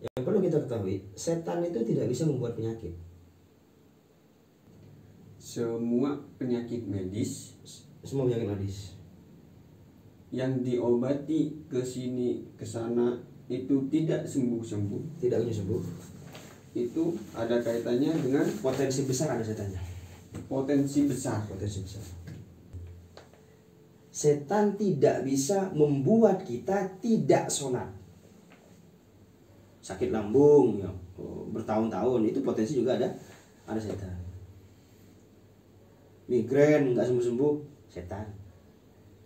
Yang perlu kita ketahui, setan itu tidak bisa membuat penyakit. Semua penyakit medis, Semua penyakit medis yang diobati ke sini ke sana itu tidak sembuh-sembuh, tidak bisa sembuh. itu ada kaitannya dengan Potensi besar ada setannya. potensi besar. Potensi besar. Setan tidak bisa membuat kita tidak sholat. Sakit lambung ya, bertahun-tahun itu potensi juga ada setan. Migrain nggak sembuh-sembuh, setan.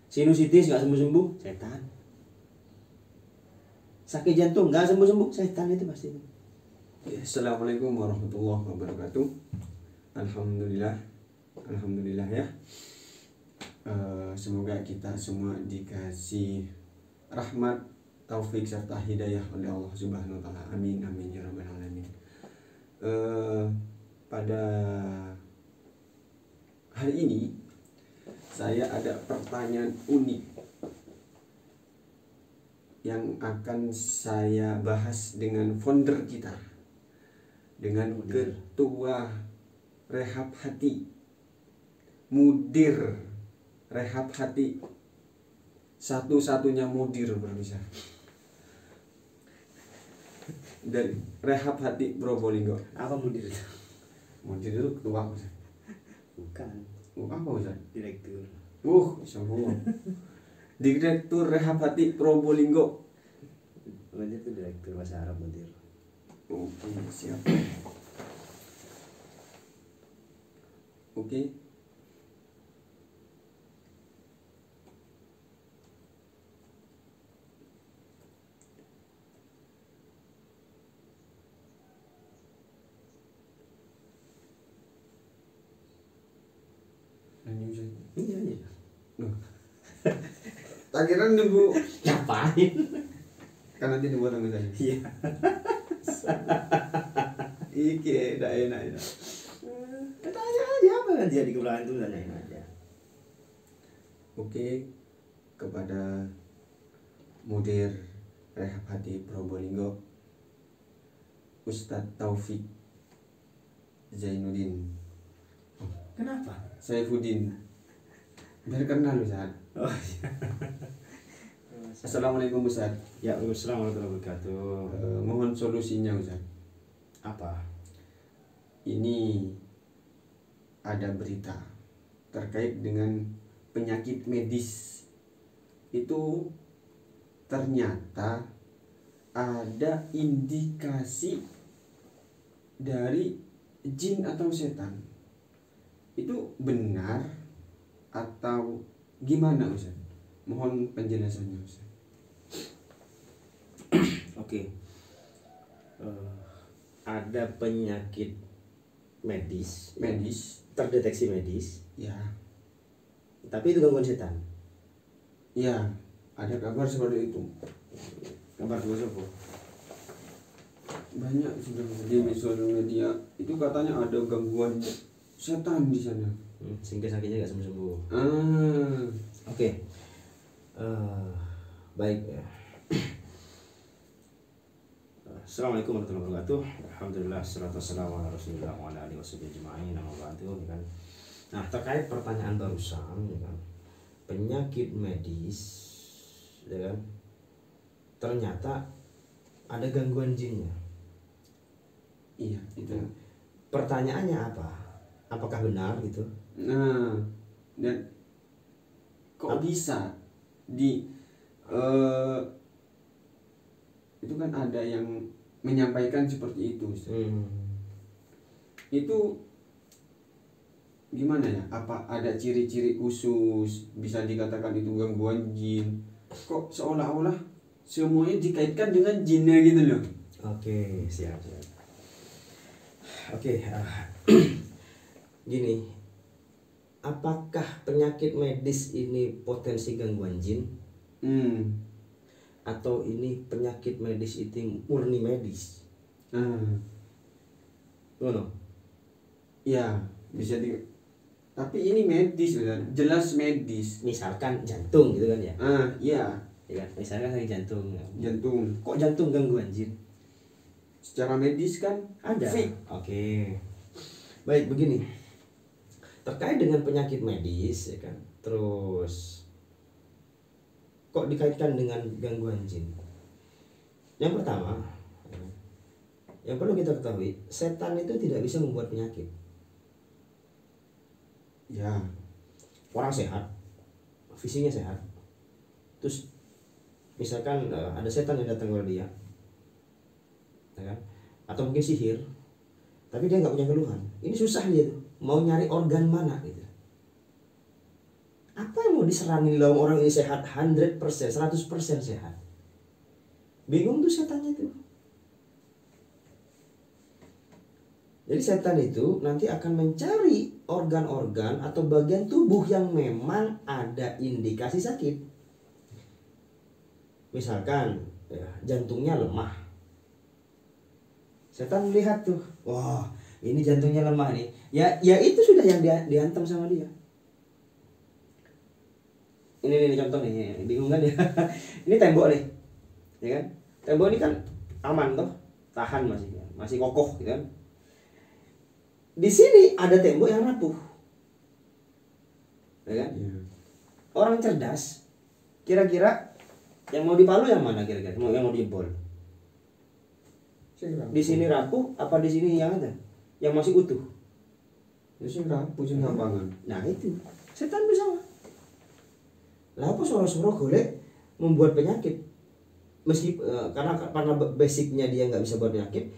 Sinusitis nggak sembuh-sembuh, setan. Sakit jantung nggak sembuh-sembuh, setan itu pasti. Assalamualaikum warahmatullahi wabarakatuh. Alhamdulillah ya. Semoga kita semua dikasih rahmat, taufik serta hidayah oleh Allah Subhanahu wa taala. Amin amin ya rabbal alamin. Pada hari ini saya ada pertanyaan unik yang akan saya bahas dengan founder kita, dengan ketua Rehab Hati, mudir Rehab Hati, satu-satunya mudir berbisa dari Rehab Hati Probolinggo. Apa mudir itu? Mudir itu ketua, Ustaz. Bukan. Apa, Ustaz? Direktur. Sombong. Direktur Rehab Hati Probolinggo. Mudir itu direktur, bahasa Arab mudir. Oke, siap. Oke. Iya. Tak kira nunggu Ngapain? kan nanti dibuat sama saya. Iya. Iki dah enak. Tanya aja apa kan dia di kelurahan itu, tanyain aja. Oke, kepada mudir Rehab Hati Probolinggo, Ustadz Taufik Zainuddin. Kenapa? Saifuddin. Biar kenal Ustaz. Oh iya. Assalamualaikum Ustaz. Ya, Waalaikumsalam warahmatullahi wabarakatuh. Mohon solusinya Ustaz. Apa? Ini ada berita terkait dengan penyakit medis. Itu ternyata ada indikasi dari jin atau setan. Itu benar atau gimana Ustaz? Mohon penjelasannya Ustaz. Oke. Ada penyakit medis terdeteksi medis, Ya. tapi itu gangguan setan. Ya, ada kabar seperti itu. Kabar tersebut. Banyak sudah di sosial media itu katanya ada gangguan setan di sana. Sehingga sakitnya nggak sembuh-sembuh. Oke. Baik ya. Assalamualaikum warahmatullahi wabarakatuh. Alhamdulillah, salatu wassalamu ala Rasulillah wa ala alihi washabihi ajma'in. Kan. Nah, terkait pertanyaan barusan ya kan. Penyakit medis ya kan. Ternyata ada gangguan jinnya. Iya, itu. Pertanyaannya apa? Apakah benar gitu? Nah, dan kok bisa di itu kan ada yang menyampaikan seperti itu Ustaz. Itu gimana ya? Apa ada ciri-ciri khusus bisa dikatakan itu gangguan jin? Kok seolah-olah semuanya dikaitkan dengan jinnya gitu loh. Oke, siap. Oke, gini, apakah penyakit medis ini potensi gangguan jin? Atau ini penyakit medis itu murni medis? Ya, bisa tapi ini medis kan? Jelas medis. Misalkan jantung gitu kan ya? Iya. Ya, misalkan sakit jantung. Jantung. Kok jantung gangguan jin? secara medis kan Ada. fix. Oke. Baik, begini. Terkait dengan penyakit medis ya kan. Terus kok dikaitkan dengan gangguan jin? Yang pertama, yang perlu kita ketahui, setan itu tidak bisa membuat penyakit. Ya, Orang sehat, fisiknya sehat. Terus misalkan ada setan yang datang kepada dia, ya kan? Atau mungkin sihir, tapi dia nggak punya keluhan. Ini susah dia tuh, mau nyari organ mana gitu. Apa yang mau diserangin dalam orang ini sehat 100%, 100% sehat. Bingung tuh setannya tuh. Jadi setan itu nanti akan mencari organ-organ atau bagian tubuh yang memang ada indikasi sakit. Misalkan ya, jantungnya lemah. Setan melihat tuh, wah ini jantungnya lemah nih. Ya itu sudah yang dihantam sama dia. Ini contoh nih, bingung kan ya? Ini tembok nih, ya kan? Tembok ini kan aman toh, tahan masih kokoh, gitu kan? Di sini ada tembok yang rapuh, ya kan? ya. Orang cerdas, kira-kira yang mau dipalu yang mana kira-kira? Yang mau dijebol? Di sini rapuh, apa di sini yang ada? Yang masih utuh? Ya sing rapuh sing gampangan. Nah itu, setan bisa. Lah apa soro-soro golek membuat penyakit? Karena basicnya dia nggak bisa buat penyakit,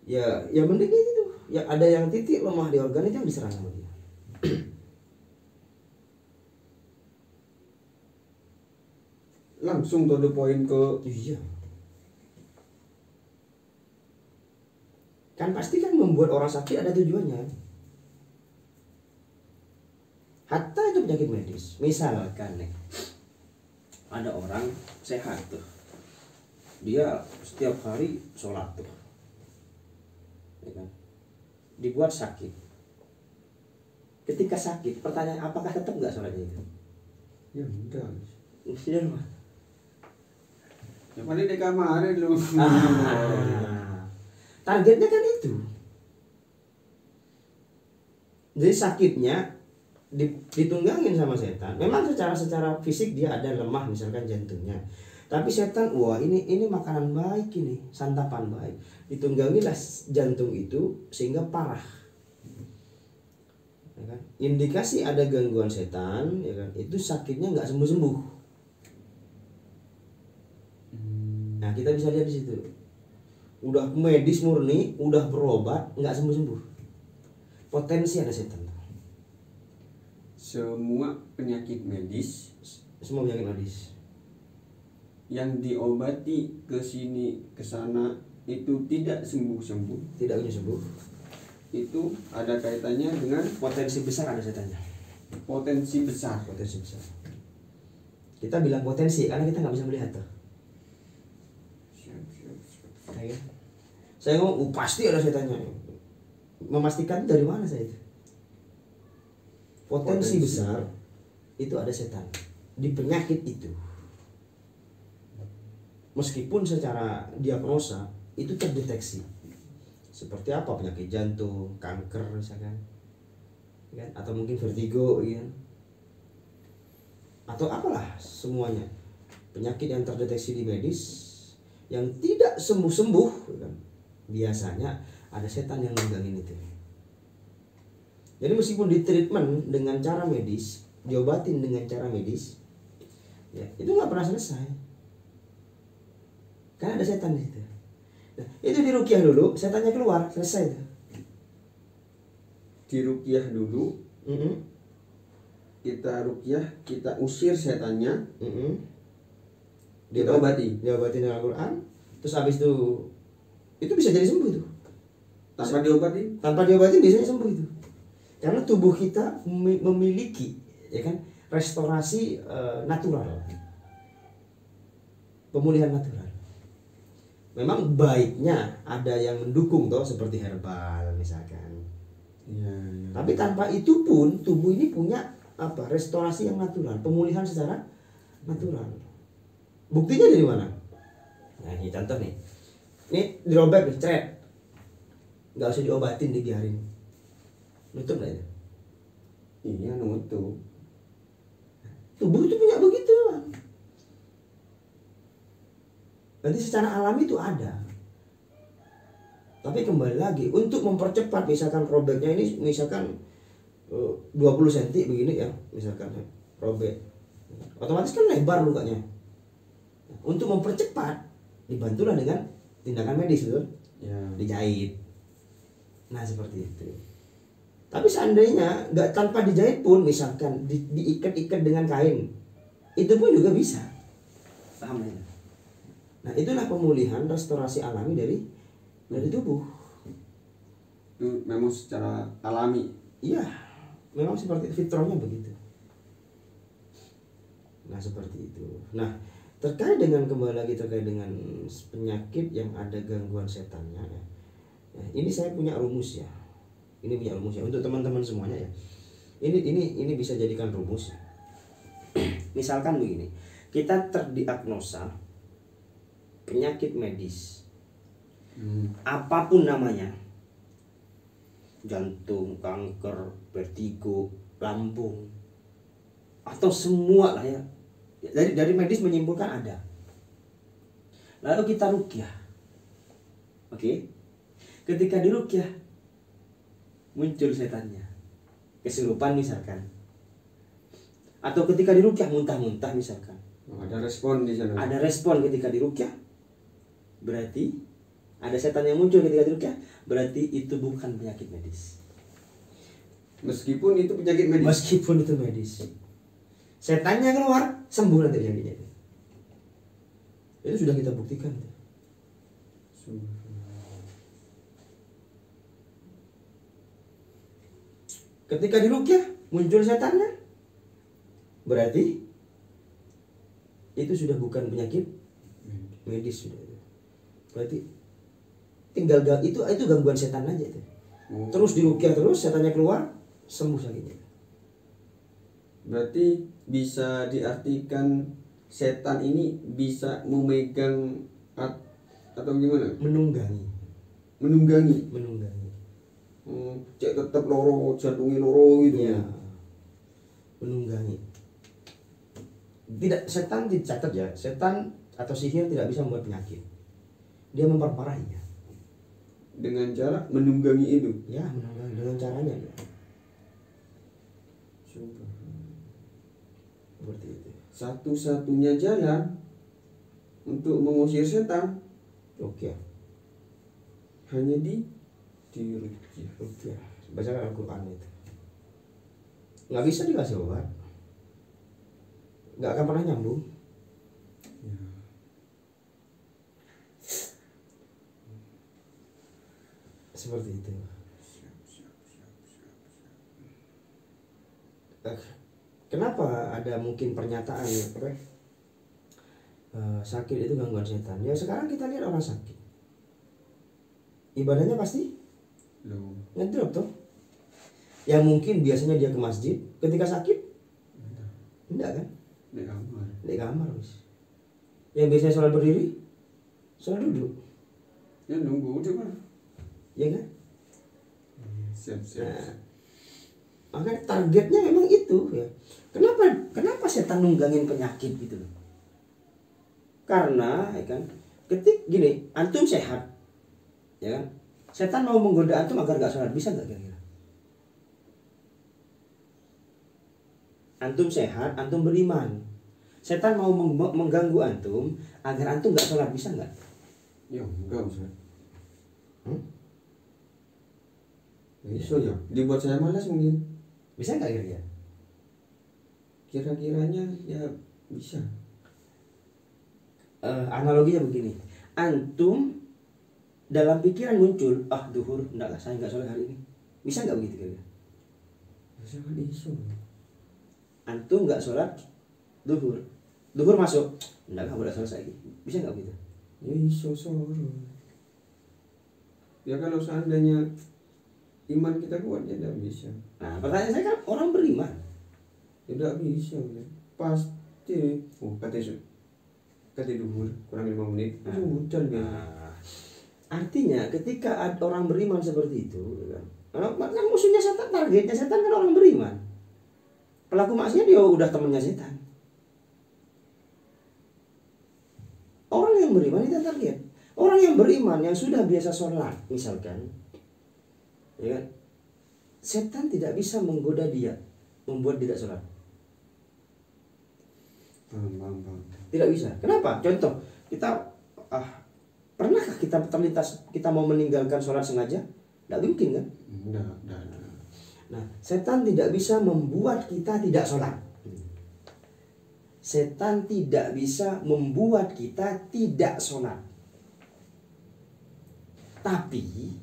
ya mending itu. Ya ada yang titik lemah di organ itu yang diserang sama dia. Langsung to the point ke Iya. Kan pasti kan membuat orang sakit ada tujuannya. Hatta itu penyakit medis. Misalkan nih, ada orang sehat tuh, dia setiap hari sholat tuh, ya kan? Dibuat sakit. Ketika sakit, pertanyaan apakah tetap nggak sholatnya itu? ya udah. Iya mah. Ya paling di kamar lu. Targetnya kan itu. Jadi sakitnya ditunggangin sama setan. Memang secara fisik dia ada lemah, misalkan jantungnya. Tapi setan, wah ini makanan baik, ini santapan baik. Ditunggangilah jantung itu sehingga parah. Ya kan? Indikasi ada gangguan setan, ya kan? Itu sakitnya nggak sembuh-sembuh. Nah kita bisa lihat di situ. Udah medis murni, udah berobat, nggak sembuh-sembuh. Potensi ada setan. Semua penyakit medis Semua penyakit medis. yang diobati ke sini ke sana itu tidak sembuh-sembuh, Tidak punya sembuh. itu ada kaitannya dengan Potensi besar ada setannya. potensi besar. Potensi besar. Kita bilang potensi karena kita nggak bisa melihat tuh. Ya, kan? Saya ngomong pasti ada setannya. Memastikan dari mana saya itu? Potensi besar itu ada setan di penyakit itu. Meskipun secara diagnosa itu terdeteksi. Seperti apa penyakit jantung, kanker misalkan, ya kan? Atau mungkin vertigo, ya kan? Atau apalah semuanya penyakit yang terdeteksi di medis yang tidak sembuh-sembuh, ya kan? Biasanya ada setan yang nunggangin itu. Jadi meskipun ditreatment dengan cara medis, diobatin dengan cara medis, ya itu nggak pernah selesai. Karena ada setan di situ. Nah, itu diruqyah dulu, setannya keluar, selesai itu. Diruqyah dulu, kita ruqyah, kita usir setannya, kita obati. Diobati dengan Al-Quran. Terus habis itu bisa jadi sembuh itu. Tanpa diobati? Tanpa diobati biasanya sembuh itu. Karena tubuh kita memiliki, ya kan, restorasi natural, pemulihan natural. Memang baiknya ada yang mendukung toh, seperti herbal misalkan. Ya. Tapi tanpa itu pun tubuh ini punya apa? Restorasi yang natural, pemulihan secara natural. Buktinya dari mana? Nah, ini contoh nih. Ini dirobek nih, cret. Nggak usah diobatin, dibiarin. Nutup nggak itu? Iya, nutup. Tubuh itu punya begitu. Nanti secara alami itu ada. Tapi kembali lagi, untuk mempercepat misalkan robeknya ini misalkan 20 cm begini ya, misalkan robek. Otomatis kan lebar lukanya. Untuk mempercepat, dibantulah dengan tindakan medis, betul? Ya. Dijahit. Nah seperti itu. Tapi seandainya nggak tanpa dijahit pun, misalkan diikat-ikat dengan kain, itu pun juga bisa. Paham ya? Nah itulah pemulihan restorasi alami dari tubuh. Itu memang secara alami. Iya, memang seperti fitrahnya begitu. Nah seperti itu. Nah terkait dengan penyakit yang ada gangguan setannya ya. Nah, ini saya punya rumus ya. Ini punya rumus ya untuk teman-teman semuanya ya. Ini bisa jadikan rumus. Misalkan begini, kita terdiagnosa penyakit medis, apapun namanya, jantung, kanker, vertigo, lambung, atau semua lah ya. Dari medis menyimpulkan ada. Lalu kita rukyah. Oke. Ketika dirukyah muncul setannya. Kesurupan misalkan. Atau ketika dirukyah muntah-muntah misalkan. Ada respon di sana. Ada respon ketika dirukyah. Berarti ada setan yang muncul ketika dirukyah, berarti itu bukan penyakit medis. Meskipun itu penyakit medis. Meskipun itu medis. Setannya keluar, sembuh nanti penyakitnya. Itu sudah kita buktikan. Ketika dirukyah muncul setannya, berarti itu sudah bukan penyakit medis sudah. Berarti tinggal itu gangguan setan aja itu. Terus dirukyah terus, setannya keluar, sembuh sakitnya. Berarti bisa diartikan setan ini bisa memegang atau gimana? Menunggangi. Cek tetap loro, jantungnya loro gitu. Ya. Menunggangi. Tidak, setan dicatat ya. Setan atau sihir tidak bisa membuat penyakit. Dia memperparahnya. Dengan cara menunggangi itu. Ya, menunggangi dengan caranya. Seperti itu. Satu-satunya jalan untuk mengusir setan, Oke. hanya dirukyah. Oke. Bacakan Al-Quran itu. Nggak bisa dikasih obat. Nggak akan pernah nyambung. Seperti itu. Kenapa ada mungkin pernyataan sakit itu gangguan setan? Ya sekarang kita lihat orang sakit, ibadahnya pasti ngedrop tuh. Yang mungkin biasanya dia ke masjid, ketika sakit enggak kan? Di kamar wis. Yang biasanya sholat berdiri, sholat duduk. Ya nunggu coba. Ya kan? Siap. Nah, makanya targetnya memang itu ya. Kenapa setan nunggangin penyakit gitu loh? Karena ya kan, gini, antum sehat, ya kan? Setan mau menggoda antum agar gak sholat, bisa gak kira-kira? Antum sehat, antum beriman. Setan mau mengganggu antum agar antum gak sholat, bisa gak? Ya enggak usah. Bisa ya. Dibuat saya malas mungkin. Bisa gak kira-kira? Kira-kiranya ya bisa. Analoginya begini, antum dalam pikiran muncul, duhur, enggak lah, saya nggak sholat hari ini. Bisa nggak begitu kira-kira? Bisa. Antum nggak sholat duhur masuk, enggak lah, udah selesai. Bisa nggak begitu? Ya iso soro. Ya kalau seandainya iman kita kuat ya tidak bisa. Nah pertanyaan saya kan orang beriman. Tidak bisa ya. Pasti. Kata duhur kurang 5 menit. Langsung hujan ya. Artinya ketika ada orang beriman seperti itu, ya kan? Kan musuhnya setan, targetnya setan kan orang beriman. Pelaku maksiat dia udah temennya setan. Orang yang beriman itu target. Orang yang beriman yang sudah biasa sholat misalkan, ya kan? Setan tidak bisa menggoda dia, membuat tidak sholat. Tidak bisa. Kenapa? Contoh, kita pernahkah kita terlintas kita mau meninggalkan sholat sengaja? Tidak mungkin kan? Enggak. Nah, setan tidak bisa membuat kita tidak sholat. Setan tidak bisa membuat kita tidak sholat. Tapi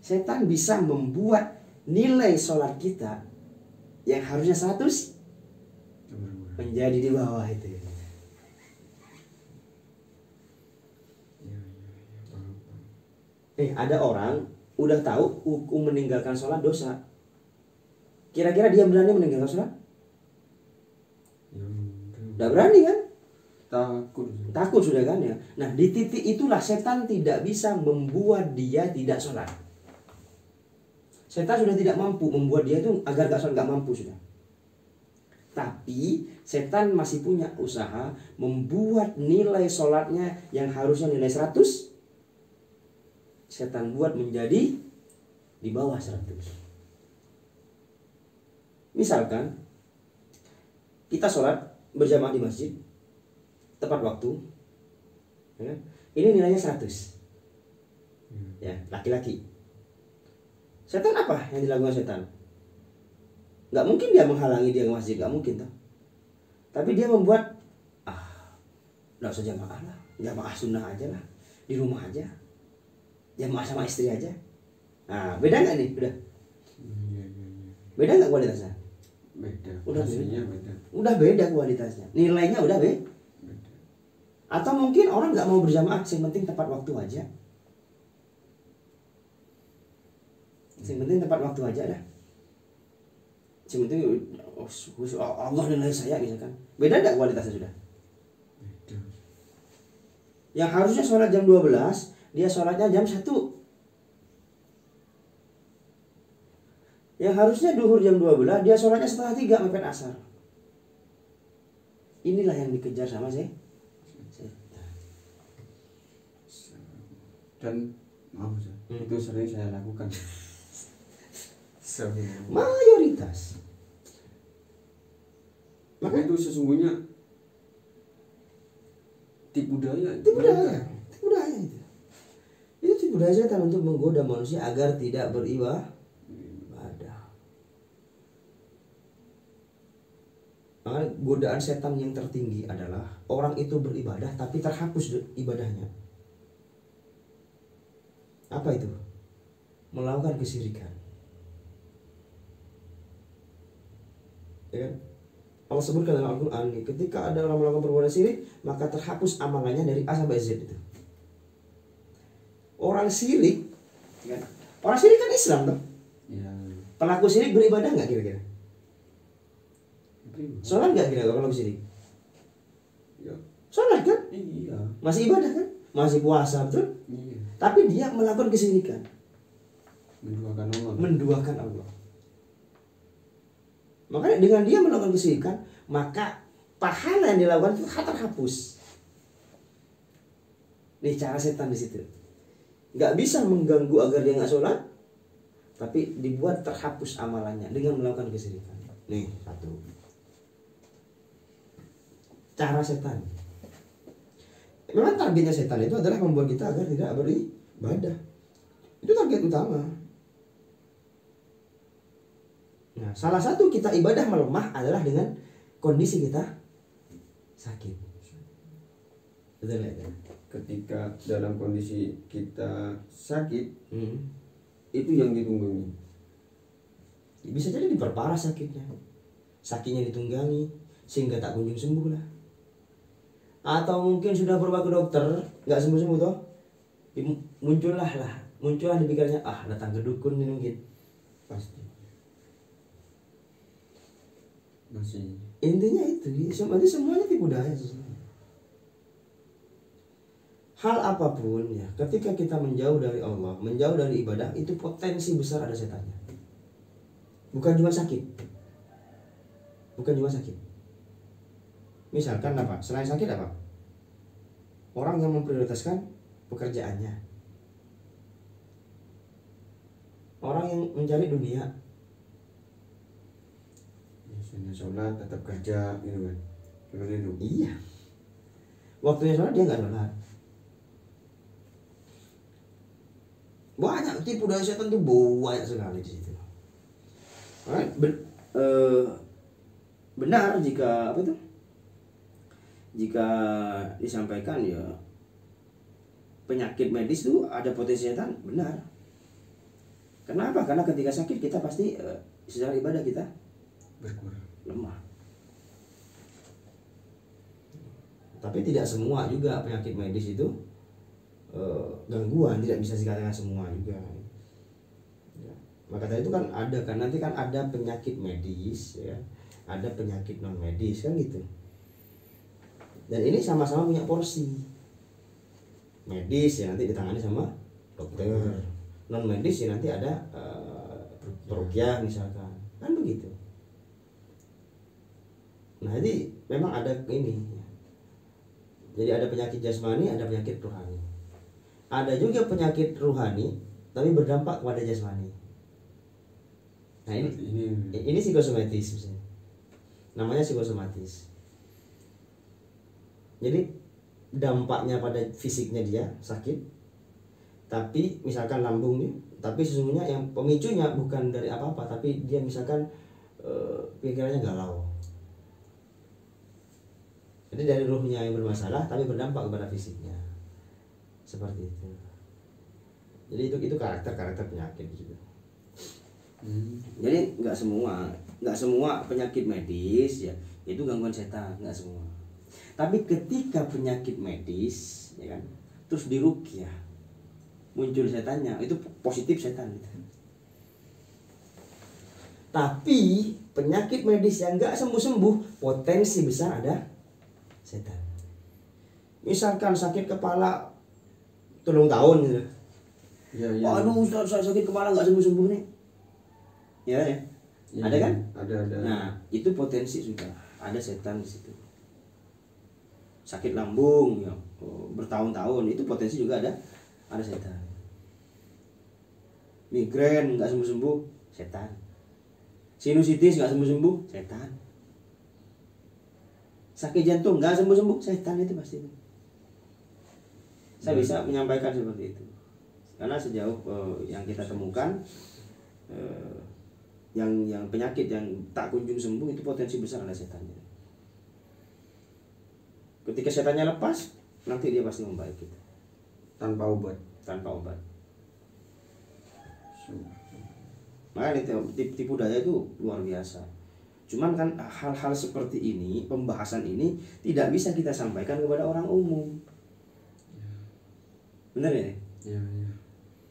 setan bisa membuat nilai sholat kita yang harusnya 100 menjadi di bawah itu. Ada orang udah tahu hukum meninggalkan sholat dosa. Kira-kira dia berani meninggalkan sholat? Tidak berani kan? Takut sudah kan ya. Nah, di titik itulah setan tidak bisa membuat dia tidak sholat. Setan sudah tidak mampu membuat dia itu agar gak sholat, gak mampu sudah. Tapi setan masih punya usaha membuat nilai sholatnya yang harusnya nilai 100, setan buat menjadi di bawah 100. Misalkan kita sholat berjamaah di masjid tepat waktu, ya, ini nilainya 100, ya, laki-laki. Setan apa yang dilakukan setan? Gak mungkin dia menghalangi dia ke masjid, gak mungkin toh. Tapi dia membuat gak usah jamaah lah, jamaah sunnah aja lah, di rumah aja, jamaah sama istri aja. Nah, beda nggak nih? Beda nggak kualitasnya? Beda. Udah beda kualitasnya, nilainya udah beda. Atau mungkin orang nggak mau berjamaah, yang penting tepat waktu aja. Yang penting tepat waktu aja dah. Yang penting Allah nilai saya gitu kan. Beda nggak kualitasnya sudah? Beda. Yang harusnya sholat jam 12, dia sholatnya jam 1. Yang harusnya duhur jam 12, dia sholatnya setengah 3 mepet asar. Inilah yang dikejar sama saya. Dan maaf itu sering saya lakukan. Mayoritas. Maka itu sesungguhnya tipu daya itu. Itu tipu daya setan untuk menggoda manusia agar tidak beribadah. Maka godaan setan yang tertinggi adalah orang itu beribadah tapi terhapus ibadahnya. Apa itu? Melakukan kesyirikan. Ya kan? Allah sebutkan dalam Al-Quran, ketika ada orang melakukan perbuatan syirik, maka terhapus amalannya dari A sampai Z itu. Orang syirik, ya, orang syirik kan Islam toh? Ya. Pelaku syirik beribadah nggak kira-kira? Sholat nggak kira-kira kalau syirik? Ya. Sholat kan? Iya. Masih ibadah kan? Masih puasa betul? Iya. Tapi dia melakukan kesyirikan, menduakan Allah. Makanya dengan dia melakukan kesyirikan, maka pahala yang dilakukan itu terhapus. Nih cara setan di situ. Nggak bisa mengganggu agar dia nggak sholat, tapi dibuat terhapus amalannya dengan melakukan kesyirikan. Nih satu. Cara setan. Memang targetnya setan itu adalah membuat kita agar tidak beribadah. Itu target utama. Nah, salah satu kita ibadah melemah adalah dengan kondisi kita sakit. Betul ya? Ketika dalam kondisi kita sakit, itu yang ditunggangi. Bisa jadi diperparah sakitnya. Sakitnya ditunggangi sehingga tak kunjung sembuh lah. Atau mungkin sudah berobat ke dokter nggak sembuh-sembuh toh, muncullah di pikirannya, datang ke dukun ini mungkin. Pasti masih intinya itu, semuanya tipu daya. hal apapun ya, ketika kita menjauh dari Allah, menjauh dari ibadah, itu potensi besar ada setannya. Bukan cuma sakit. Bukan cuma sakit. Misalkan apa? Selain sakit apa? Orang yang memprioritaskan pekerjaannya. Orang yang mencari dunia. Biasanya sholat tetap kerja gitu kan. Seperti itu. Iya. Waktunya sholat dia nggak sholat. Banyak tipu daya setan tuh banyak sekali di situ. Benar jika apa itu? Jika disampaikan ya penyakit medis itu ada potensi setan, benar. Kenapa? Karena ketika sakit kita pasti secara ibadah kita Berkurang. lemah. Tapi tidak semua juga penyakit medis itu gangguan, tidak bisa dikatakan semua juga. Ya. Maka tadi itu kan ada kan nanti kan ada penyakit medis ya, ada penyakit non medis kan gitu. Dan ini sama-sama punya porsi. Medis ya nanti ditangani sama dokter, non medis ya nanti ada peruqyah misalkan, kan begitu. Nah jadi memang ada ini. Jadi ada penyakit jasmani, ada penyakit rohani. Ada juga penyakit rohani tapi berdampak pada jasmani. Nah ini psikosomatis misalnya. Namanya psikosomatis. Jadi dampaknya pada fisiknya dia sakit, tapi misalkan lambung nih, tapi sesungguhnya yang pemicunya bukan dari apa-apa, tapi dia misalkan pikirannya galau. Jadi dari ruhnya yang bermasalah tapi berdampak kepada fisiknya. Seperti itu. Jadi itu karakter penyakit gitu. Jadi nggak semua penyakit medis ya itu gangguan setan, nggak semua. Tapi ketika penyakit medis ya kan terus diruqyah muncul setannya, itu positif setan gitu. Tapi penyakit medis yang nggak sembuh-sembuh potensi besar ada setan. Misalkan sakit kepala 3 tahun gitu. Ya. Aduh Ustaz, saya sakit kepala nggak sembuh-sembuh nih. Ya. Ada kan? Ada. Nah, itu potensi sudah ada setan di situ. Sakit lambung ya, bertahun-tahun itu potensi juga ada setan. Migrain nggak sembuh-sembuh, setan. Sinusitis nggak sembuh-sembuh, setan. Sakit jantung nggak sembuh-sembuh, setan itu pasti. Saya bisa menyampaikan seperti itu karena sejauh yang kita temukan yang penyakit yang tak kunjung sembuh itu potensi besar ada setannya. Ketika setannya lepas, nanti dia pasti membaik gitu. Tanpa obat. Makanya tipu daya itu luar biasa. Cuman kan hal-hal seperti ini, pembahasan ini tidak bisa kita sampaikan kepada orang umum. Benar ya? Iya.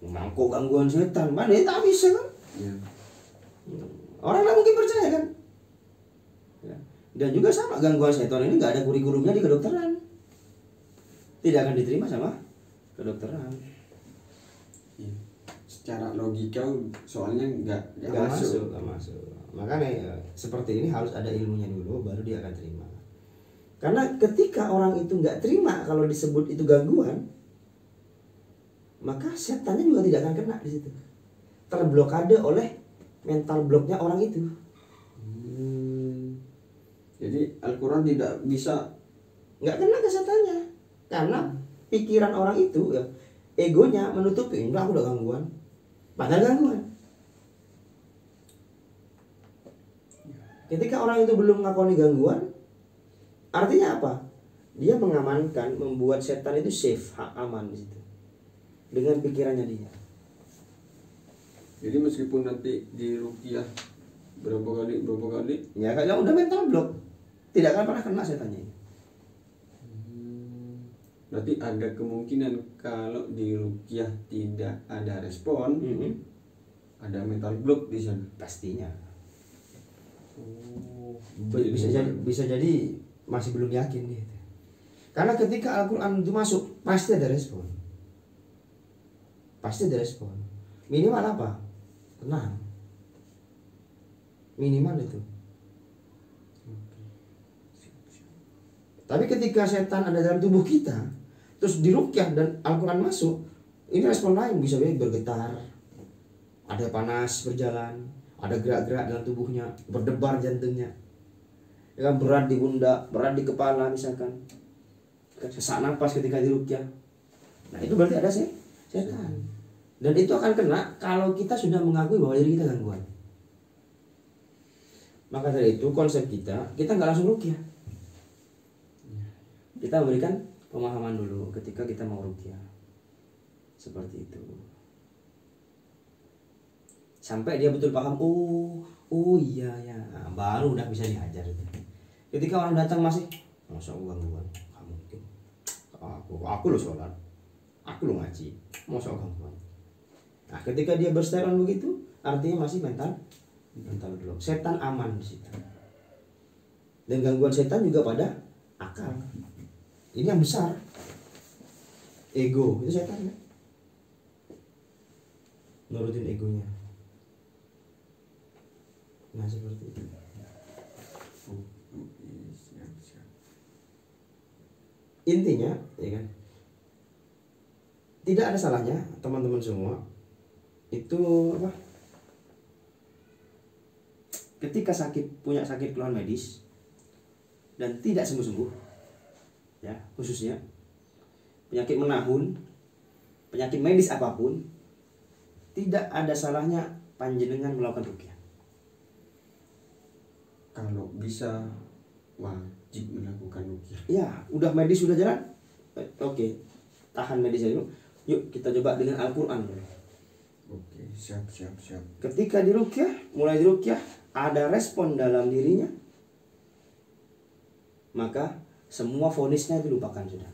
Mangkok gangguan setan, mana tak bisa kan? Iya. Orang nggak mungkin percaya kan? Ya. Dan juga sama gangguan setan ini nggak ada kurikulumnya di kedokteran, tidak akan diterima sama kedokteran. Iya. Secara logika soalnya nggak masuk. Makanya seperti ini harus ada ilmunya dulu, baru dia akan terima. Karena ketika orang itu nggak terima kalau disebut itu gangguan, maka setannya juga tidak akan kena di situ. Terblokade oleh mental bloknya orang itu. Jadi Al-Quran tidak bisa, Nggak kena ke setannya, karena pikiran orang itu ya, egonya menutupi, enggak aku udah gangguan, padahal gangguan. Ketika orang itu belum ngakoni gangguan, artinya apa? Dia mengamankan, membuat setan itu safe, aman di situ dengan pikirannya dia. jadi meskipun nanti di ruqyah berapa kali Ya kalau udah mental block, tidak akan pernah kena setannya. berarti ada kemungkinan kalau di ruqyah tidak ada respon, ada mental block di sana. Pastinya. Oh, Bisa jadi masih belum yakin gitu. Karena ketika Al-Quran itu masuk pasti ada respon. Pasti ada respon. Minimal apa? Tenang. Minimal itu. Tapi ketika setan ada dalam tubuh kita, terus diruqyah dan Al-Quran masuk, ini respon lain, bisa bergetar, ada panas berjalan, ada gerak-gerak dalam tubuhnya, berdebar jantungnya, ya kan, berat di pundak, berat di kepala misalkan, sesak napas ketika diruqyah. Nah itu berarti ada setan, dan itu akan kena kalau kita sudah mengakui bahwa diri kita gangguan. Maka dari itu konsep kita nggak langsung ruqyah. Kita memberikan pemahaman dulu ketika kita mau ruqyah. Seperti itu. Sampai dia betul paham, oh iya ya, nah, baru udah bisa diajar itu. Ketika orang datang masih, masa Allah gangguan, kamu mungkin. Aku lo sholat, aku lo ngaji, masa Allah gangguan. Nah, ketika dia bersteron begitu, artinya masih mental blok. Setan aman di situ. Dan gangguan setan juga pada akal. Ini yang besar. Ego, itu setan ya. Nurutin egonya. Nah seperti itu. Intinya, ya kan, tidak ada salahnya teman-teman semua itu apa? Ketika punya sakit keluhan medis dan tidak sembuh-sembuh, ya khususnya penyakit menahun, penyakit medis apapun, tidak ada salahnya panjenengan melakukan ruqyah. Kalau bisa wajib melakukan ruqyah. Ya, udah medis sudah jalan, oke, tahan medisnya dulu. Yuk kita coba dengan Al-Quran dulu. Oke, siap. Ketika mulai diruqyah, ada respon dalam dirinya, maka semua vonisnya dilupakan sudah.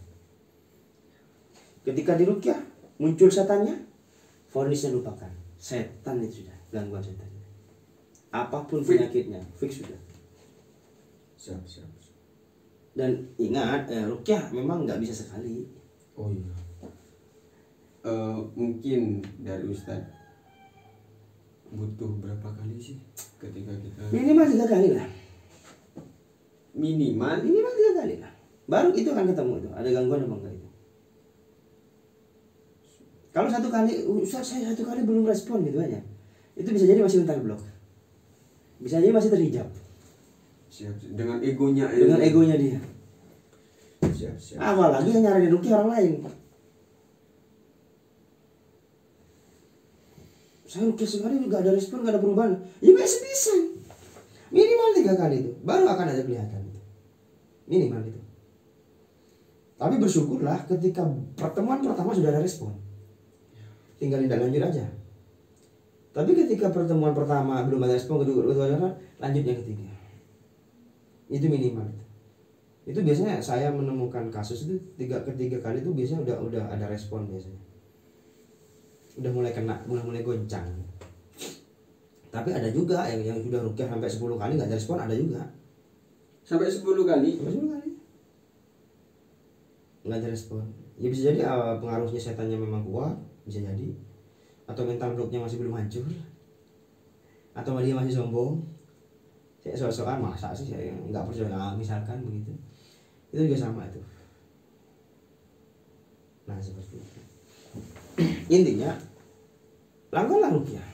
Ketika diruqyah muncul setannya, vonisnya lupakan. Setan itu sudah, gangguan setan. Apapun penyakitnya, fix sudah. Siap. Dan ingat, ruqyah memang nggak bisa sekali. Oh iya. Mungkin dari Ustadz butuh berapa kali sih ketika kita Minimal 3 kali lah. minimal 3 kali lah. Baru itu akan ketemu itu, ada gangguan apa enggak itu. Kalau 1 kali, Ustaz saya 1 kali belum respon gitu aja, itu bisa jadi masih mental block. Bisa jadi masih terhijab. siap dengan egonya dia. Siap. Apalagi yang nyari ruqyah orang lain. Saya ruqyah sekali nggak ada respon, nggak ada perubahan. Ya bisa. Minimal 3 kali itu, baru akan ada kelihatan itu. Minimal itu. Tapi bersyukurlah ketika pertemuan pertama sudah ada respon. Tinggal tindak lanjut aja. Tapi ketika pertemuan pertama belum ada respon, kedua lanjut yang ketiga. Itu minimal itu. Itu biasanya saya menemukan kasus itu ketiga kali itu biasanya udah ada respon biasanya. Udah mulai kena, mulai goncang. Tapi ada juga yang sudah ruqyah sampai 10 kali nggak ada respon, ada juga. Sampai 10 kali. Nggak ada respon. Ya bisa jadi pengaruhnya setannya memang kuat, bisa jadi. Atau mental blocknya masih belum hancur. Atau dia masih sombong. Saya soal masa sih saya nggak percaya, misalkan begitu. Itu juga sama itu. Nah seperti itu. Intinya lakukanlah ruqyah.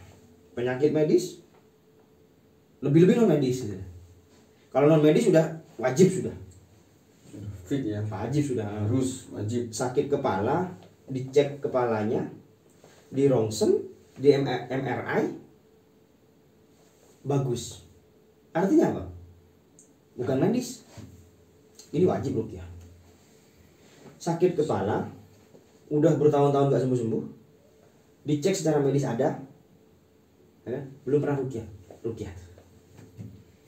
Penyakit medis, lebih-lebih non medis gitu. Kalau non medis sudah wajib sudah. Fit ya. Wajib sudah. Harus wajib. Sakit kepala, dicek kepalanya, di rongsen, di MRI, bagus. Artinya apa? Bukan medis. Ini wajib ruqyah. Sakit kepala, udah bertahun-tahun nggak sembuh-sembuh, dicek secara medis ada, ya, belum pernah ruqyah.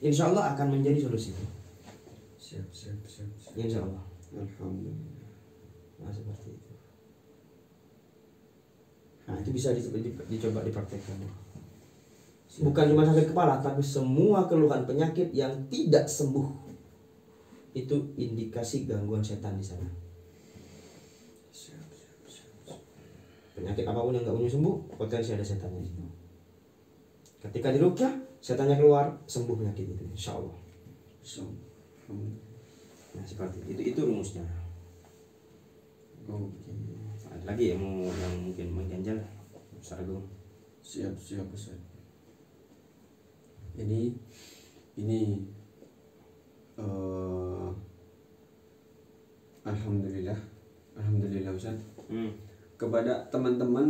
Insya Allah akan menjadi solusi. Siap. Insya Allah. Alhamdulillah. Nah seperti itu. Nah itu bisa dicoba dipraktekkan. Bukan cuma sakit kepala, tapi semua keluhan penyakit yang tidak sembuh itu indikasi gangguan setan di sana. penyakit apapun yang nggak kunjung sembuh, potensi ada setannya di situ. Ketika diruqyah, setannya keluar, sembuh penyakit itu, insya Allah. So, Nah seperti itu rumusnya. oke. Ada lagi yang mungkin mengganjal, Ustaz Agung? Siap Ustaz. Ini alhamdulillah Ustaz. Kepada teman-teman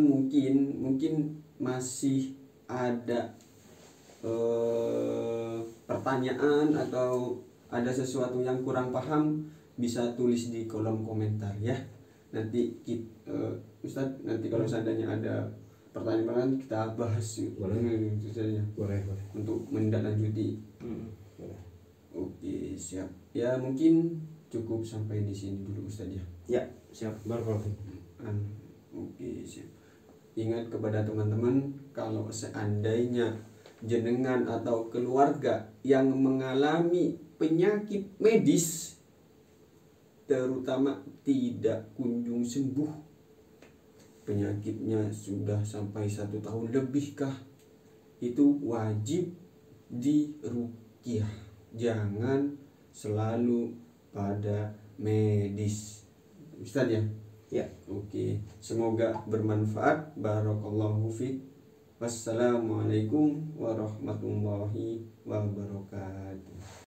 mungkin masih ada pertanyaan atau ada sesuatu yang kurang paham, bisa tulis di kolom komentar ya. Nanti Ustadz, nanti kalau seandainya ada pertanyaan kita bahas itu saja. Boleh. Untuk menindaklanjuti. Boleh. Oke, siap. Ya mungkin cukup sampai di sini dulu Ustadz ya. Ya, siap. Barakallahu fiik. Oke, siap. Ingat kepada teman-teman, kalau seandainya jenengan atau keluarga yang mengalami penyakit medis, terutama tidak kunjung sembuh, penyakitnya sudah sampai 1 tahun lebih kah, itu wajib diruqyah. Jangan selalu pada medis, Ustaz ya. Ya. Oke, semoga bermanfaat. Barakallahu fiik. Wassalamualaikum warahmatullahi wabarakatuh.